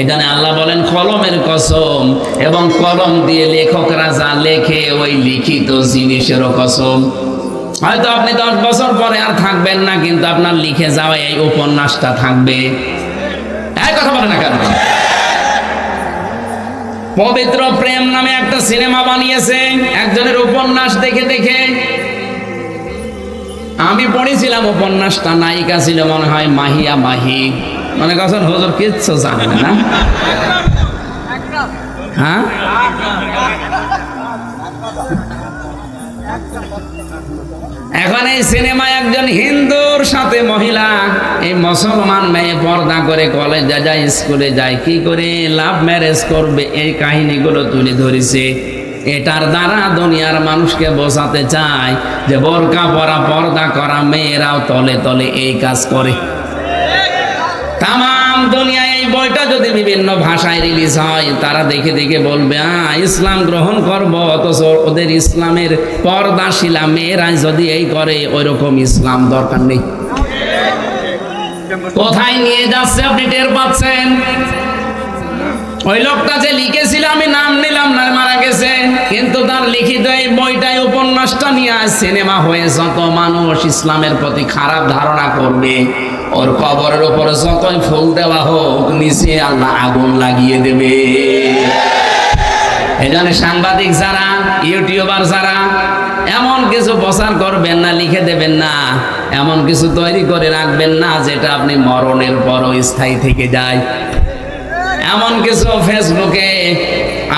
এই জন্য আল্লাহ বলেন কলমের কসম, এবং কলম দিয়ে লেখকরা যা লেখে ওই লিখিত জিনিসেরও কসম। হয়তো আপনি 10 বছর পরে আর থাকবেন না, কিন্তু আপনার লিখে যাওয়া এই উপন্যাসটা থাকবে। এই কথা বলে না কেন? পবিত্র প্রেম নামে একটা সিনেমা বানিয়েছে একজনের উপন্যাস দেখে দেখে। আমি পড়েছিলাম উপন্যাসটা, নায়িকা ছিল মনে হয় মাহিয়া মাহি। মনে করছেন হুজুর কিচ্ছু জানে না? হ্যাঁ, এখন এই সিনেমায় একজন হিন্দুর সাথে মহিলা, এই মুসলমান মেয়ে পর্দা করে কলেজে যায়, স্কুলে যায়, কি করে লাভ ম্যারেজ করবে এই কাহিনীগুলো তুলে ধরেছে। এটার দ্বারা দুনিয়ার মানুষকে বোঝাতে চায় যে বোরকা পরা পর্দা করা মেয়েরাও তলে তলে এই কাজ করে। তামাম দুনিয়ায় এই বইটা যদি বিভিন্ন ভাষায় রিলিজ হয়, তারা দেখে দেখে বলবে ইসলাম গ্রহণ করব, অথচ ওদের ইসলামের পর্দাশীলা মেয়েরা যদি এই করে, ওইরকম ইসলাম দরকার নেই। কোথায় নিয়ে যাচ্ছে আপনি টের পাচ্ছেন? ওই লোকটা যে লিখেছিল, আমি নাম নিলাম না, মারা গেছে, কিন্তু তার লিখিত এই বইটাই উপন্যাসটা নিয়ে আজ সিনেমা হয়ে যত মানুষ ইসলামের প্রতি খারাপ ধারণা করবে, ওর কবরের উপরে যতই ফুল দেওয়া হোক, নিচে আল্লাহ আগুন লাগিয়ে দেবে। এজন্য সাংবাদিক যারা, ইউটিউবার যারা, এমন কিছু প্রচার করবেন না, লিখে দেবেন না, এমন কিছু তৈরি করে রাখবেন না যেটা আপনি মরণের পরও স্থায়ী থেকে যায়। এমন কিছু ফেসবুকে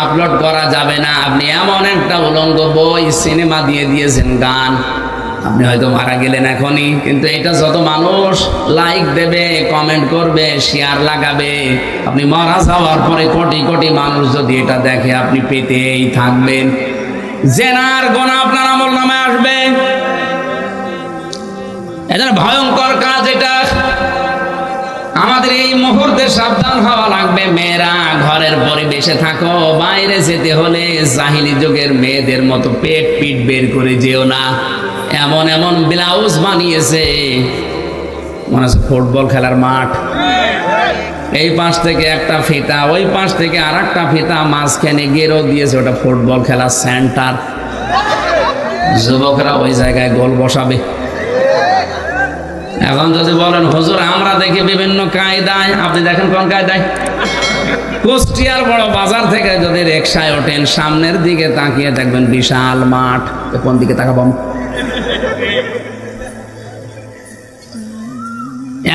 আপলোড করা যাবে না। আপনি এমন একটা উলঙ্গ বই সিনেমা দিয়ে দিয়েছেন, গান, আপনি হয়তো মারা গেলেন এখনই, কিন্তু এটা যত মানুষ লাইক দেবে, কমেন্ট করবে, শেয়ার লাগাবে, আপনি মারা যাওয়ার পরে কোটি কোটি মানুষ যদি এটা দেখে, আপনি পেতেই থাকবেন। জেনার গোনা আপনার আমল নামে আসবে। এটা ভয়ঙ্কর কাজ। এটা আমাদের এই মুহূর্তে সাবধান হওয়া লাগবে। মেয়েরা ঘরের পরিবেশে থাকো, বাইরে যেতে হলে জাহিলি যুগের মেয়েদের মতো পেট পিট বের করে যেও না। এমন এমন ব্লাউজ বানিয়েছে, মনে হচ্ছে ফুটবল খেলার মাঠ। এই পাশ থেকে একটা ফিতা, ওই পাশ থেকে আর একটা ফিতা, মাঝখানে গেরো দিয়েছে, ওটা ফুটবল খেলার সেন্টার। যুবকরা ওই জায়গায় গোল বসাবে। এখন যদি বলেন হুজুর আমরা দেখি বিভিন্ন কায়দায়, আপনি দেখেন কোন কায়দায়? কুষ্টিয়ার বড় বাজার থেকে যদি রিকশায় ওঠেন, সামনের দিকে তাকিয়ে দেখবেন বিশাল মাঠ। কোন দিকে তাকাবো?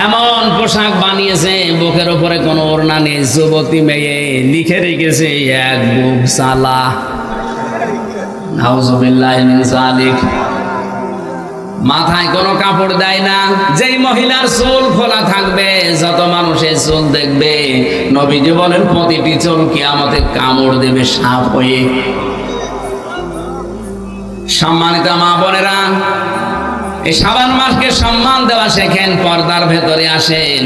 এমন পোশাক বানিয়েছে, বুকের উপরে কোনো ওড়না নেই, যুবতী মেয়ে, লিখে রেখেছে এক বুক সালা। নাউজুবিল্লাহি মিন যালিক। মাথায় কোনো কাপড় দেয় না। যেই মহিলার চুল খোলা থাকবে, যত মানুষের চুল দেখবে, নবীজি বলেন প্রতিটি চুল কিয়ামতে কামড় দেবে সাপ হয়ে। সম্মানিত মা বোনেরা, এই শাবান মাসকে সম্মান দেওয়া শেখেন, পর্দার ভেতরে আসেন।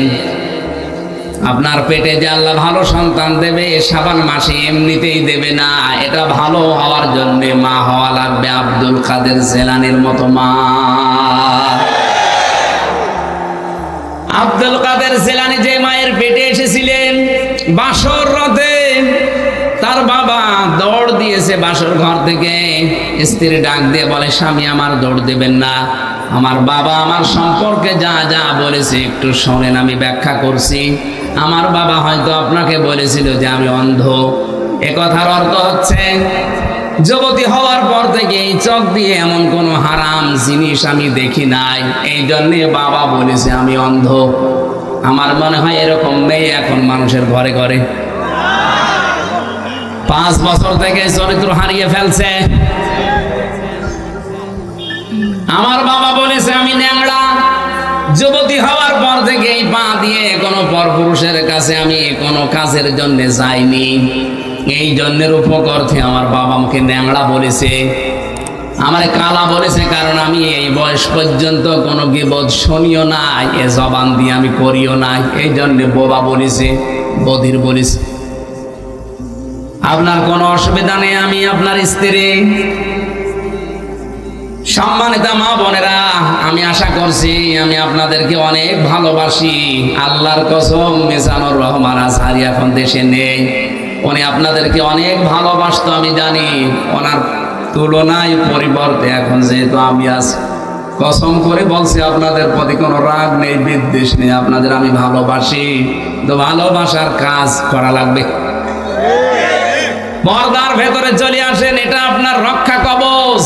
আপনার পেটে যে আল্লাহ ভালো সন্তান দেবে, শাবান মাসে এমনিতেই দেবে না, এটা ভালো হওয়ার জন্য মা হওয়া লাগবে আব্দুল কাদের জেলানির মতো মা। আব্দুল কাদের জেলানি যে মায়ের পেটে এসেছিলেন, বাসর রাতে তার বাবা দৌড় দিয়েছে বাসর ঘর থেকে। স্ত্রী ডাক দিয়ে বলে, স্বামী আমার দৌড় দেবেন না, আমার বাবা আমার সম্পর্কে যা যা বলেছে একটু শোনেন, আমি ব্যাখ্যা করছি। আমার বাবা হয়তো আপনাকে বলেছিল যে আমি অন্ধ। এ কথার অর্থ হচ্ছে, যুবতী হওয়ার পর থেকে এই চোখ দিয়ে এমন কোনো হারাম জিনিস আমি দেখি নাই, এই জন্যে বাবা বলেছে আমি অন্ধ। আমার মনে হয় এরকম মেয়ে এখন মানুষের ঘরে ঘরে। 5 বছর থেকে চরিত্র হারিয়ে ফেলছে। আমার বাবা বলেছে আমি ন্যাংড়া। যুবতী হওয়ার পর থেকে এই পা দিয়ে কোনো পরপুরুষের কাছে আমি কোনো কাজের জন্য যাইনি। এই জন্যের উপকর্থে আমার বাবা আমাকে ন্যাংড়া বলেছে, আমার কালা বলেছে, কারণ আমি এই বয়স পর্যন্ত কোনো গীবত শুনিও নাই, এ জবান দিয়ে আমি করিও নাই। এই জন্যে বোবা বলেছে, বধির বলেছে। আপনার কোনো অসুবিধা নেই, আমি আপনার স্ত্রী। সম্মানিত মা বোনেরা, আমি আশা করছি আমি আপনাদেরকে অনেক ভালোবাসি। আল্লাহর কসম, মিজানুর রহমান আজহারী এখন দেশে নেই। উনি আপনাদেরকে অনেক ভালোবাসতো আমি জানি। ওনার তুলনায় পরিবর্তে এখন যেহেতু আমি আছি, কসম করে বলছি আপনাদের প্রতি কোনো রাগ নেই, বিদ্বেষ নেই, আপনাদের আমি ভালোবাসি। তো ভালোবাসার কাজ করা লাগবে। পর্দার ভেতরে চলে আসেন, এটা আপনার রক্ষা কবচ।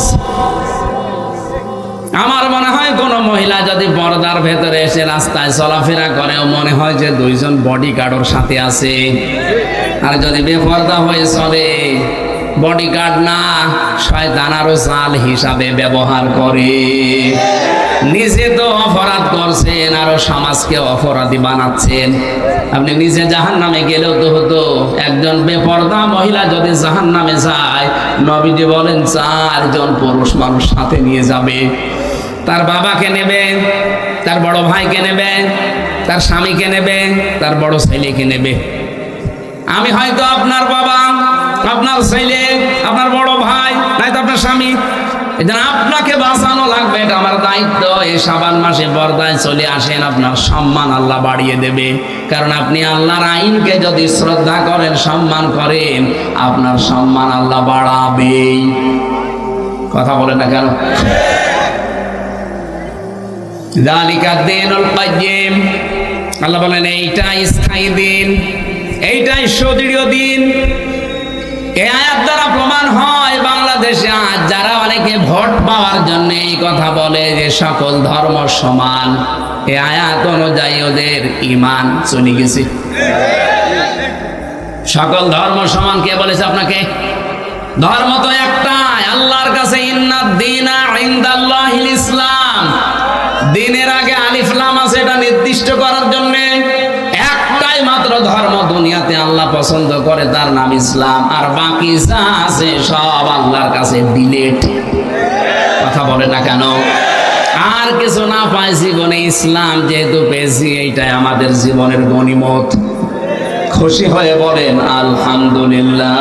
আমার মনে হয় কোন মহিলা যদি পর্দার ভেতরে এসে রাস্তায় চলাফেরা করেও মনে হয় যে দুইজন বডিগার্ডের সাথে আছে। আর যদি বেপর্দা হয়ে চলে, বডিগার্ড না, শয়তান আরো জাল হিসাবে ব্যবহার করে। নিজে তো অপরাধ করছেন, আরো সমাজকে অপরাধী বানাচ্ছেন। আপনি নিজে জাহান্নামে গেলেও তো হতো। একজন বেপর্দা মহিলা যদি জাহান্নামে যায়, নবীজি বলেন 4 জন পুরুষ মানুষ সাথে নিয়ে যাবে। তার বাবাকে নেবে, তার বড় ভাইকে নেবে, তার স্বামীকে নেবে, তার বড় ছেলেকে নেবে। আমি হয়তো আপনার বাবা, আপনার ছেলে, আপনার বড় ভাই, নয়তো আপনার স্বামী। এজন্য আপনাকে বাঁচানো লাগবে, এটা আমার দায়িত্ব। এই শাবান মাসে পর্দায় চলে আসেন, আপনার সম্মান আল্লাহ বাড়িয়ে দেবে। কারণ আপনি আল্লাহর আইনকে যদি শ্রদ্ধা করেন, সম্মান করেন, আপনার সম্মান আল্লাহ বাড়াবেই। কথা বলেন না কেন? যালিকা দীনুল কাইয়্যিম, আল্লাহ বলেন এইটাই স্থায়ী দিন, এইটাই সুদৃঢ় দিন। এই আয়াত দ্বারা প্রমাণ হয় বাংলাদেশে আজ যারা অনেকে ভোট পাওয়ার জন্য এই কথা বলে যে সকল ধর্ম সমান, এই আয়াত অনুযায়ী ওদের ঈমান চলে গেছে। সকল ধর্ম সমান কে বলেছে আপনাকে? ধর্ম তো একটাই, আল্লাহর কাছে ইন্নাদ দীনা ইনদাল্লাহিল ইসলাম। দিনের আগে আলিফ লাম আছে, এটা নির্দিষ্ট করার জন্য। একটাই মাত্র ধর্ম দুনিয়াতে আল্লাহ পছন্দ করে, তার নাম ইসলাম। আর বাকি যা আছে সব আল্লাহর কাছে ডিলেট। কথা বলে না কেন? আর কিছু না পাই জীবনে, ইসলাম যেহেতু পেয়েছি, এইটাই আমাদের জীবনের গনিমত। খুশি হয়ে বলেন আলহামদুলিল্লাহ।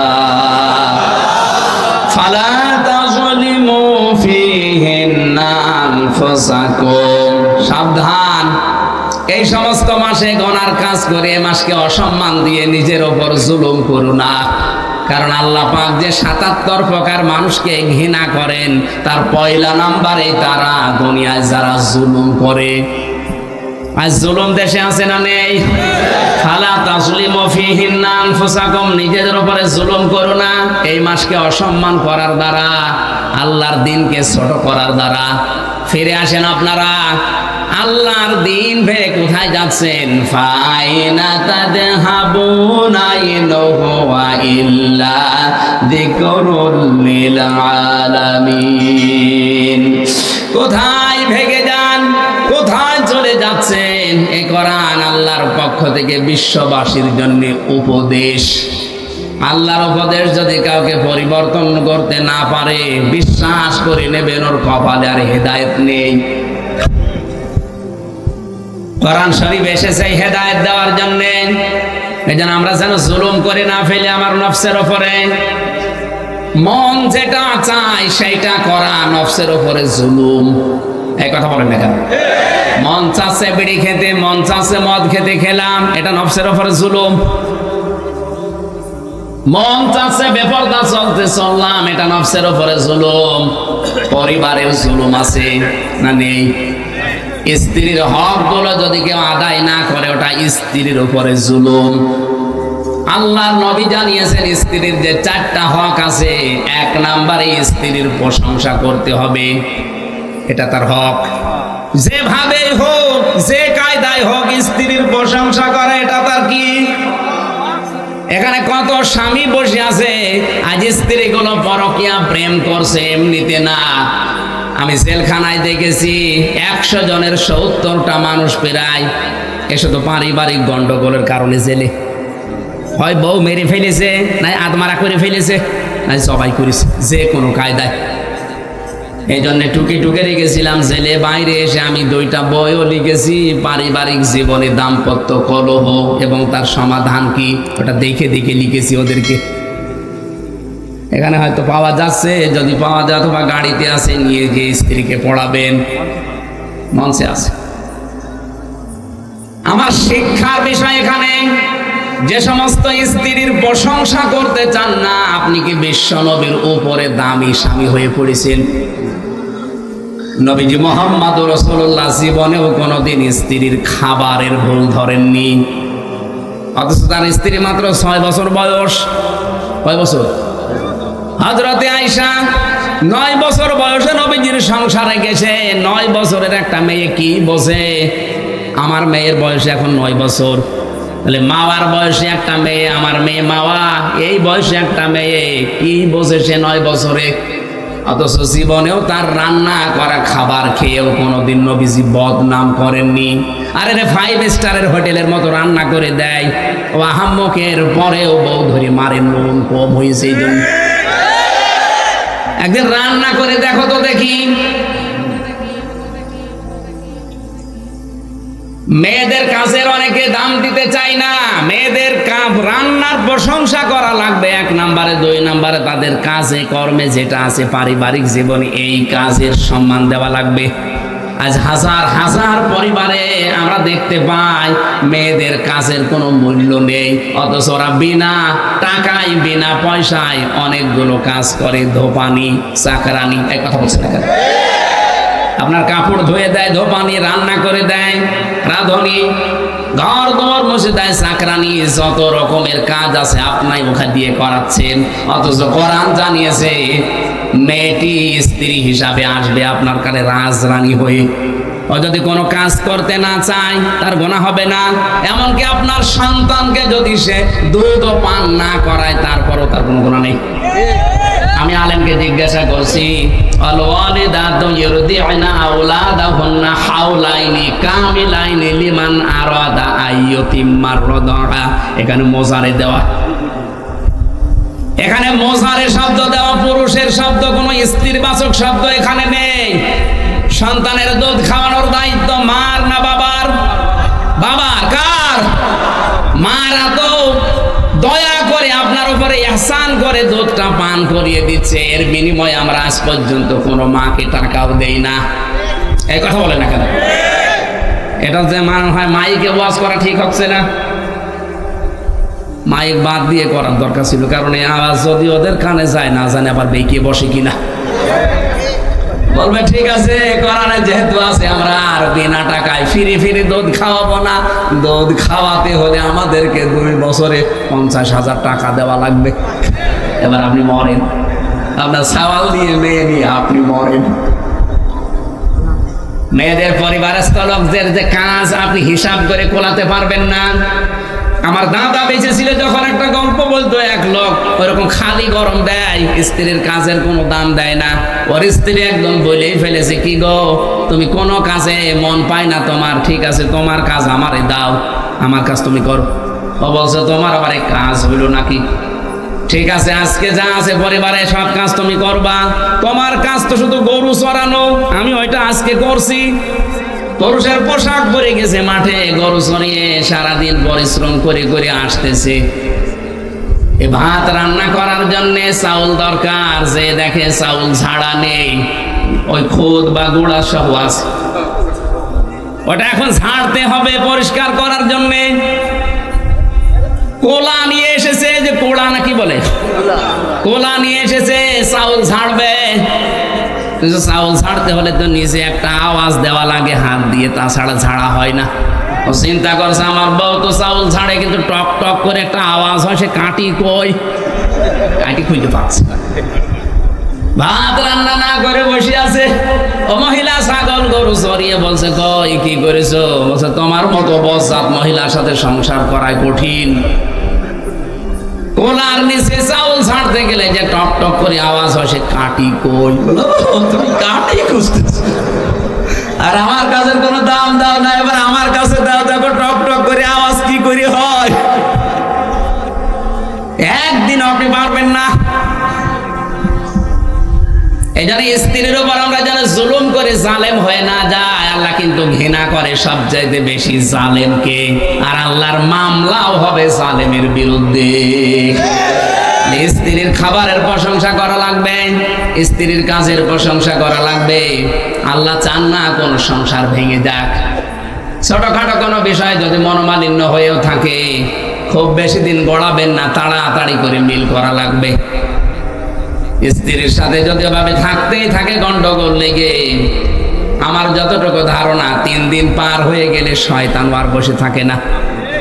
ফালা তাযলিমু ফীহিন্না আনফুসাকুম। সাবধান, এই সমস্ত মাসে গনার কাজ করে মাসকে অসম্মান দিয়ে নিজের ওপর জুলুম করো না। কারণ আল্লাহ পাক যে 77 প্রকার মানুষকে ঘৃণা করেন, তার পয়লা নাম্বারে তারা দুনিয়ায় যারা জুলুম করে। আজ জুলুম দেশে আছে না নেই? ফালা তাযলিমু ফীহিন্না আনফুসাকুম, নিজেদের উপরে জুলুম করো না। এই মাসকে অসম্মান করার দ্বারা, আল্লাহর দিনকে ছোট করার দ্বারা। ফিরে আসেন আপনারা, আল্লাহর দিন ভেবে কোথায় যাচ্ছেন? ফাইনা তাদহাবুনা ইন হুয়া ইল্লা যিকরুল লিল আলামিন। কোথায় ভেগে যান? কোথায় চলে যাচ্ছেন? এই কোরআন আল্লাহর পক্ষ থেকে বিশ্ববাসীর জন্য উপদেশ। আল্লাহর উপদেশ যদি কাউকে পরিবর্তন করতে না পারে, বিশ্বাস করে নেবেন ওর কপালে আর হেদায়েত নেই। কোরআন শরীফ এসেছে হেদায়েত দেওয়ার জন্য। এই জন্য আমরা যেন জুলুম করে না ফেলে আমার নফসের উপরে। মন যেটা চায় সেইটা করা নফসের উপরে জুলুম। এই কথা বলেন না কেন? মন চাচ্ছে বিড়ি খেতে, মন চাচ্ছে মদ খেতে, খেলাম, এটা নফসের উপরে জুলুম। মন চাচ্ছে বেপরদা চলতে, চললাম, এটা নফসের উপরে জুলুম। পরিবারের জুলুম আছে না নেই? স্ত্রীর হক গুলো যদি কেউ আদায় না করে, ওটা স্ত্রীর উপরে জুলুম। আল্লাহর নবী জানিয়েছেন স্ত্রীর যে 4টা হক আছে, 1 নম্বরে স্ত্রীর প্রশংসা করতে হবে, এটা তার হক। যেভাবেই হোক, যে কায়দায় হোক, স্ত্রীর প্রশংসা করে, এটা তার কি? এখানে কত স্বামী বসে আছে, আজ স্ত্রীগুলো পরকীয়া প্রেম করছে, এমনিতে না। আমি জেলখানায় দেখেছি 100 জনের 70টা মানুষ প্রায় এসে তো পারিবারিক গন্ডগোলের কারণে জেলে। হয় বউ মেরে ফেলেছে, নাই আত্মারা করে ফেলেছে, নাই সবাই করেছে, যে কোনো কায়দায়। এই জন্য টুকে টুকে রেখেছিলাম জেলে। বাইরে এসে আমি 2টা বইও লিখেছি, পারিবারিক জীবনে দাম্পত্য কলহ এবং তার সমাধান কি, ওটা দেখে দেখে লিখেছি ওদেরকে। এখানে হয়তো পাওয়া যাচ্ছে, যদি পাওয়া যায় অথবা গাড়িতে আছে, নিয়ে গিয়ে স্ত্রীকে পড়াবেন, মঞ্চে আছে। আমার শিক্ষার বিষয় এখানে, যে সমস্ত স্ত্রীর প্রশংসা করতে চান না, আপনি কি বিশ্ব নবীর উপরে দামি স্বামী হয়ে পড়েছেন? নবীজি মুহাম্মদ রাসূলুল্লাহ জীবনেও কোনোদিন স্ত্রীর খাবারের ভুল ধরেননি, অথচ তার স্ত্রী মাত্র 6 বছর বয়স। কয় বছর? হযরতে আয়েশা 9 বছর বয়সে নবীজির সংসারে গেছে। 9 বছরের একটা মেয়ে কি বোঝে? আমার মেয়ের বয়স এখন 9 বছর, তাহলে মাওয়ার বয়সে একটা মেয়ে, আমার মেয়ে মাওয়া, এই বয়সে একটা মেয়ে কি বোঝে সে 9 বছরে? অথচ জীবনেও তার রান্না করা খাবার খেয়েও কোনোদিন নবীজি বদনাম করেননি। আরে রে 5 স্টারের হোটেলের মতো রান্না করে দেয়, ও আহাম্মকের পরেও বউ ধরে মারে, নুন কম হয়েছে এই জন্য। একদিন রান্না করে দেখো তো দেখি। মেয়েদের কাজের অনেকে দাম দিতে চায় না, মেয়েদের রান্নার প্রশংসা করা লাগবে 1 নম্বরে, 2 নম্বরে তাদের কাজে কর্মে যেটা আছে পারিবারিক জীবনে, এই কাজের সম্মান দেওয়া লাগবে। আজ হাজার হাজার পরিবারে আমরা দেখতে পাই মেয়েদের কাজের কোনো মূল্য নেই, অথচ ওরা বিনা টাকায় বিনা পয়সায় অনেকগুলো কাজ করে, ধোপানি, চাকরানি। এই কথা বলছে না কেন? আপনার কাপড় ধুয়ে দেয়, ধোপানি, রান্না করে দেয়, রাঁধুনি, ঘর দোর মুছে দেয়, চাকরানি, যত রকমের কাজ আছে আপনাই ওখানে দিয়ে করাচ্ছেন। অথচ কোরআন জানিয়েছে মেয়েটি স্ত্রী হিসাবে আসবে আপনার কাছে রাজরানী হয়ে। ও যদি কোনো কাজ করতে না চায় তার গুনাহ হবে না, এমনকি আপনার সন্তানকে যদি সে দুধ পান না করায় তারপরও তার কোনো গুনাহ নেই। আমি আলেমকে জিজ্ঞাসা করছি, আল ওয়ালিদাতু ইরদি'না আওলাদাহুন্না হাওলাইনি কামিলাইনি লিমান আরাদা আইয়ুতিম্মার রাদা। এখানে মোজারে দেওয়া, এখানে মোজারে শব্দ দেওয়া, পুরুষের শব্দ, কোনো স্ত্রীর বাচক শব্দ এখানে নেই। সন্তানের দুধ খাওয়ানোর দায়িত্ব মার না বাবার? বাবার। কার? মারা তো দয়া করে আপনার উপরে ইহসান করে দুধটা পান করিয়ে দিচ্ছে, এর বিনিময়ে আমরা আজ পর্যন্ত কোনো মাকে টাকাও দেই না। এই কথা বলে না কেন? এটা যে মনে হয় মাইকে ওয়াজ করা ঠিক হচ্ছে না, মাইক বাদ দিয়ে করার দরকার ছিল, কারণ এই আওয়াজ যদি ওদের কানে যায় না জানে আবার বেঁকে বসে কিনা। বলবে ঠিক আছে কোরআনে যেহেতু আছে আমরা আর বিনা টাকায় ফিরি ফিরি দুধ খাওয়াবো না, দুধ খাওয়াতে হলে আমাদেরকে 2 বছরে 50,000 টাকা দেওয়া লাগবে। এবার আপনি মরেন, আপনার সওয়াল দিয়ে মেয়ে নিয়ে আপনি মরেন। মেয়েদের পরিবারস্থ লোকদের যে কাজ আপনি হিসাব করে কোলাতে পারবেন না। আমার দাদা বেঁচে ছিল যখন একটা গল্প বলতো, এক লোক ওইরকম খালি গরম দেয়, স্ত্রীর কাজের কোনো দাম দেয় না। ওর স্ত্রী একদম বলেই ফেলেছে, কি গো তুমি কোনো কাজে মন পায় না তোমার, ঠিক আছে তোমার কাজ আমারে দাও, আমার কাজ তুমি করো। ও বলছে তোমার আবার এই কাজ হইল নাকি? ঠিক আছে আজকে যা আছে পরিবারে সব কাজ তুমি করবা, তোমার কাজ তো শুধু গরু চড়ানো, আমি ওইটা আজকে করছি। পুরুষের পোশাক পরে গেছে মাঠে, গরু চড়িয়ে সারাদিন পরিশ্রম করে করে আসতেছে। এই ভাত রান্না করার জন্য চাউল দরকার, যে দেখে চাউল ঝাড়া নেই, ওই খুদ বা গুঁড়া সব আছে, ওটা এখন ঝাড়তে হবে পরিষ্কার করার জন্য। কোলা নিয়ে এসেছে, যে কোলা নাকি বলে, কোলা নিয়ে এসেছে, চাউল ঝাড়বে। কিন্তু চাউল ছাড়তে হলে তো নিচে একটা আওয়াজ দেওয়া লাগে হাত দিয়ে, তাছাড়া ঝাড়া হয় না। ও চিন্তা করছে আমার বউ তো চাউল ছাড়ে কিন্তু টক টক করে একটা আওয়াজ হয়, সে কাটি কই, কাটি খুঁজে পাচ্ছে না। ভাত রান্না না করে বসে আছে। ও মহিলা ছাগল গরু চড়িয়ে বলছে, কই কি করেছো? বলছে তোমার মতো বজ্জাত মহিলার সাথে সংসার করাই কঠিন। কোলার নিচে চাউল ছাড়তে গেলে যে টক টক করে আওয়াজ হয়, সে কাটি কই। তুমি কাটি খুঁজতেছ, আর আমার কাছের কোনো দাম দাও না, এবার আমার কাছে দাও, দেখো টক টক করে আওয়াজ কি করে হয়। একদিন আপনি পারবেন না। এই জন্য স্ত্রীর উপর আমরা যেন জুলুম করে জালেম হয়ে না যায়। আল্লাহ কিন্তু ঘৃণা করে সবচাইতে বেশি জালেমকে, আর আল্লাহর মামলাও হবে জালেমের বিরুদ্ধে। স্ত্রীর খাবারের প্রশংসা করা লাগবে, স্ত্রীর কাজের প্রশংসা করা লাগবে। আল্লাহ চান না কোন সংসার ভেঙে যাক। ছোটখাটো কোনো বিষয় যদি মনোমালিন্য হয়েও থাকে, খুব বেশি দিন গড়াবেন না, তাড়াতাড়ি করে মিল করা লাগবে। স্ত্রীর সাথে যদি এভাবে থাকতেই থাকে গন্ডগোল লেগে, আমার যতটুকু ধারণা 3 দিন পার হয়ে গেলে শয়তান আর বসে থাকে না,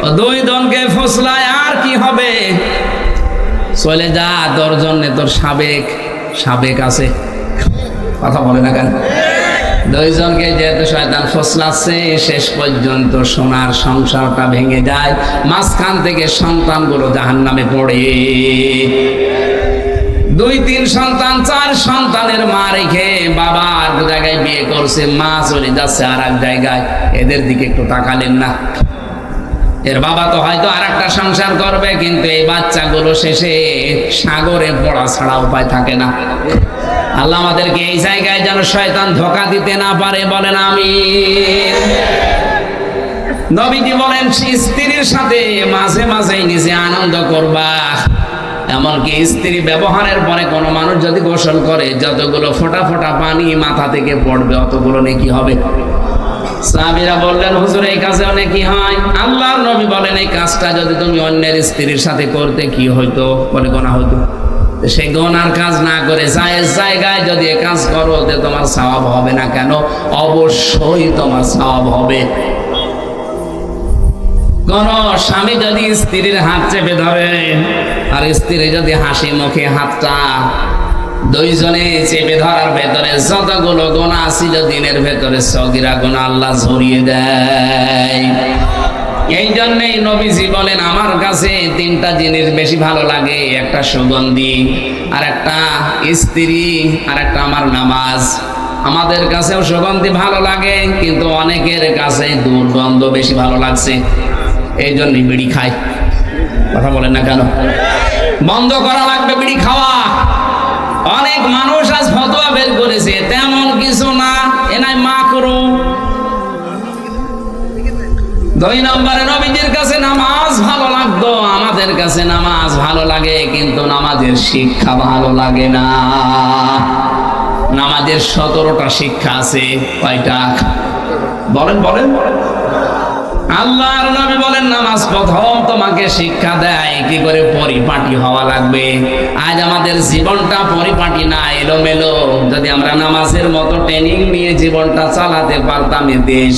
ও 2 জনকে ফসলায় আর কি হবে, চলে যা, তোর জন্য তোর সাবেক আছে। কথা বলে না কেন? 2 জনকে যেহেতু শয়তান ফসলাচ্ছে, শেষ পর্যন্ত সোনার সংসারটা ভেঙে যায়, মাঝখান থেকে সন্তানগুলো জাহান্নামে পড়ে। 2-3 সন্তান, 4 সন্তানের মা রেখে বাবা আর জায়গায় বিয়ে করছে, মা চলে যাচ্ছে আর এক জায়গায়। এদের দিকে একটু তাকালেন না? এর বাবা তো হয়তো আর একটা সংসার করবে, কিন্তু এই বাচ্চাগুলো শেষে সাগরে পড়া ছাড়া উপায় থাকে না। আল্লাহ আমাদেরকে এই জায়গায় যেন শয়তান ধোঁকা দিতে না পারে, বলেন আমিন। নবীজি বলেন, স্ত্রীর সাথে মাঝে মাঝে নিজে আনন্দ করবা। এমনকি স্ত্রী ব্যবহারের পরে কোনো মানুষ যদি গোসল করে, যতগুলো ফোঁটা ফোঁটা পানি মাথা থেকে পড়বে অতগুলো নেকি হবে। সাহাবীরা বললেন, হুজুর এই কাজে নেকি হয়? আল্লাহর নবী বলেন, এই কাজটা যদি তুমি অন্যের স্ত্রীর সাথে করতে কি হইতো? বলে গোনা হইতো। সেই গোনার কাজ না করে জায়েজ জায়গায় যদি এ কাজ করো, তে তোমার সওয়াব হবে না কেন? অবশ্যই তোমার সওয়াব হবে। কোন স্বামী যদি স্ত্রীর হাত চেপে ধরে, আর স্ত্রী যদি হাসি মুখে হাতটা, 2 জনে চেপে ধরার ভেতরে যতগুলো গুনাহ ছিল দিনের ভেতরে, সগীরা গুনাহ আল্লাহ ঝরিয়ে দেয়। এই জন্যই নবীজি বলেন, আমার কাছে 3টা জিনিস বেশি ভালো লাগে, একটা সুগন্ধি, আর একটা স্ত্রী, আর একটা আমার নামাজ। আমাদের কাছেও সুগন্ধি ভালো লাগে, কিন্তু অনেকের কাছে দুর্গন্ধ বেশি ভালো লাগছে, এই জন্যই বিড়ি খায়। কথা বলেন না কেন? বন্ধ করা লাগবে বিড়ি খাওয়া। অনেক মানুষ আজ ফতোয়া বের করেছে, তেমন কিছু না, এনাই মাকরু। 2 নম্বরে নবীজির কাছে নামাজ ভালো লাগতো, আমাদের কাছে নামাজ ভালো লাগে, কিন্তু নামাজের শিক্ষা ভালো লাগে না। নামাজের 17টা শিক্ষা আছে, কয়টা? বলেন বলেন। আল্লাহর নবী বলেন, নামাজ প্রথম তোমাকে শিক্ষা দেয় কি করে পরিপাটি হওয়া লাগবে। আজ আমাদের জীবনটা পরিপাটি না, এলোমেলো। যদি আমরা নামাজের মতো ট্রেনিং নিয়ে জীবনটা চালাতে পারতাম, এ দেশ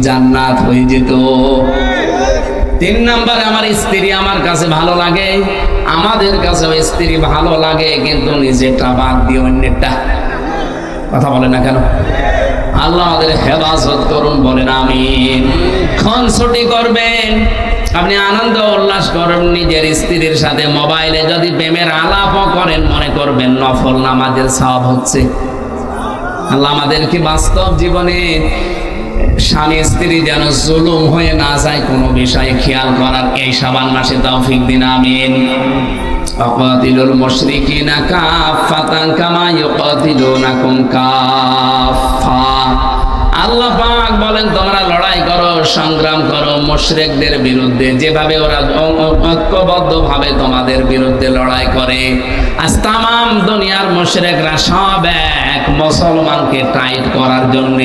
জান্নাত হয়ে যেত। 3 নম্বরে, আমার স্ত্রী আমার কাছে ভালো লাগে, আমাদের কাছেও স্ত্রী ভালো লাগে, কিন্তু নিজেরটা বাদ দিয়ে অন্যেরটা। কথা বলে না কেন? আল্লাহ আমাদের হেফাজত করুন, বলেন আমিন। খুনসুটি করবেন, আপনি আনন্দ উল্লাস করেন নিজের স্ত্রীর সাথে, মোবাইলে যদি প্রেমের আলাপও করেন, মনে করবেন নফল নামাজের সওয়াব হচ্ছে। আল্লাহ আমাদেরকে বাস্তব জীবনে স্বামী স্ত্রী যেন জুলুম হয়ে না যায় কোনো বিষয়ে খেয়াল করার এই শাবান মাসে তৌফিক দিন, আমিন। অকাতিলুল মুশরিকিনা কাফাতান কামা ইউকাতিলুনাকুম কাফা। আল্লাহ পাক বলেন, তোমরা লড়াই করো, সংগ্রাম করো মুশরিকদের বিরুদ্ধে, যেভাবে ওরা ঐক্যবদ্ধভাবে তোমাদের বিরুদ্ধে লড়াই করে। আজ তামাম দুনিয়ার মুশরিকরা সব এক মুসলমানকে টাইট করার জন্য।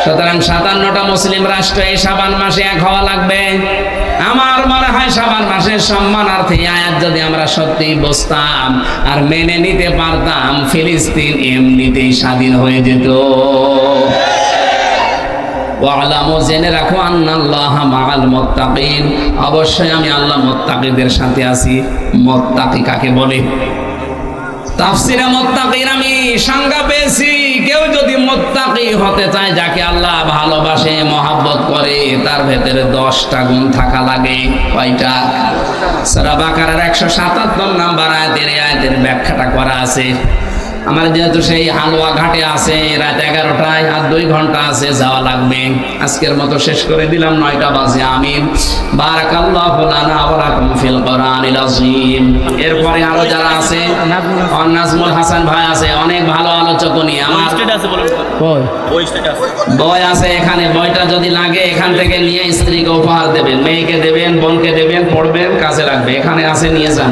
সুতরাং 57টা মুসলিম রাষ্ট্র এই শাবান মাসে এক হওয়া লাগবে। আমার মনে হয় শাবান মাসের সম্মানার্থে আয়াত যদি আমরা সত্যি বুঝতাম আর মেনে নিতে পারতাম, ফিলিস্তিন এমনিতেই স্বাধীন হয়ে যেত। ওয়ালামু, জেনে রাখো, আন্নাল্লাহা মাআল মুত্তাকিন, অবশ্যই আমি আল্লাহ মুত্তাকিদের সাথে আছি। মুত্তাকি কাকে বলে? তাফসিরে মুত্তাকির আমি সংজ্ঞা পেয়েছি, কেউ যদি মুত্তাকি হতে চায়, যাকে আল্লাহ ভালোবাসে মহব্বত করে, তার ভেতরে 10টা গুণ থাকা লাগে। কয়টা? সূরা বাকারার 177 নম্বর আয়াতের ব্যাখ্যাটা করা আছে। আমার যেহেতু সেই হালুয়া ঘাটে আছে রাত 11টায় আর 2 ঘন্টা আছে, যাওয়া লাগবে। আজকের মতো শেষ করে দিলাম, 9টা বাজে। আমিন। বারাকাল্লাহু লানা ওয়া লাকুম ফিল কোরআনিল আযীম। এরপরে আরো যারা আছে, নাজমুল হাসান ভাই আছে, অনেক ভালো আলোচক উনি। আমার বই আছে এখানে, বইটা যদি লাগে এখান থেকে নিয়ে স্ত্রীকে উপহার দেবেন, মেয়েকে দেবেন, বোনকে দেবেন, পড়বেন, কাজে লাগবে। এখানে আছে, নিয়ে যান।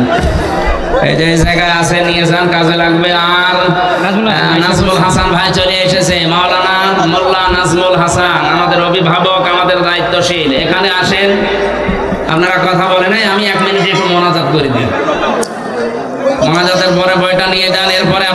এই যে জায়গায় আছে, নিয়ে যান, কাজে লাগবে। আর নাজমুল হাসান ভাই চলে এসেছে, মাওলানা মোল্লা নাজমুল হাসান, আমাদের অভিভাবক, আমাদের দায়িত্বশীল। এখানে আসেন, আপনারা কথা বলে নাই, আমি 1 মিনিট একটু মোনাজাত করে দিই। মোনাজাতের পরে বইটা নিয়ে যান। এরপরে